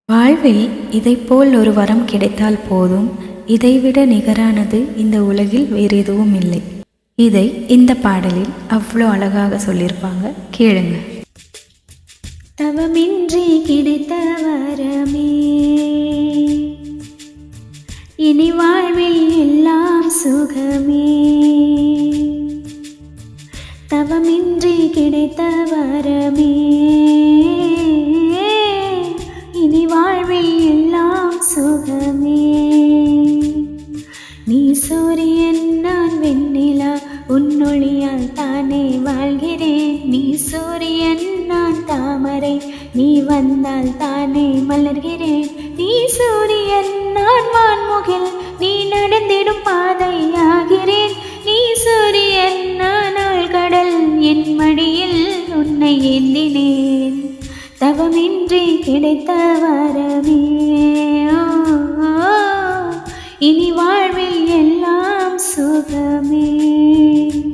வாழ்வில் இதைப்போல் ஒரு வரம் கிடைத்தால் போதும், இதைவிட நிகரானது இந்த உலகில் வேறு எதுவும் இல்லை. இதை இந்த பாடலில் அவ்வளோ அழகாக சொல்லியிருப்பாங்க, கேளுங்க. தவமின்றி கிடைத்த வரமே, இனி வாழ்வில் எல்லாம் சுகமே. தவமின்றி கிடைத்த வரமே, இனி வாழ்வில் எல்லாம் சுகமே. நீ சூரியன் நான் வெண்ணிலா, உன்னொழியால் தானே வாழ்கிறேன். நீ சூரியன் நான் தாமரை, நீ வந்தால் தானே மலர்கிறேன். நீ சூரியன் நான் வான்முகில், நீ நடந்திடும் பாதையாகிறேன். நீ சூரியன் நான் ஆழ்கடல், என் மடியில் உன்னை ஏந்தினேன். தவமின்றி கிடைத்த வரமே, இனி வாழ்வில் எல்லாம் சுகமே.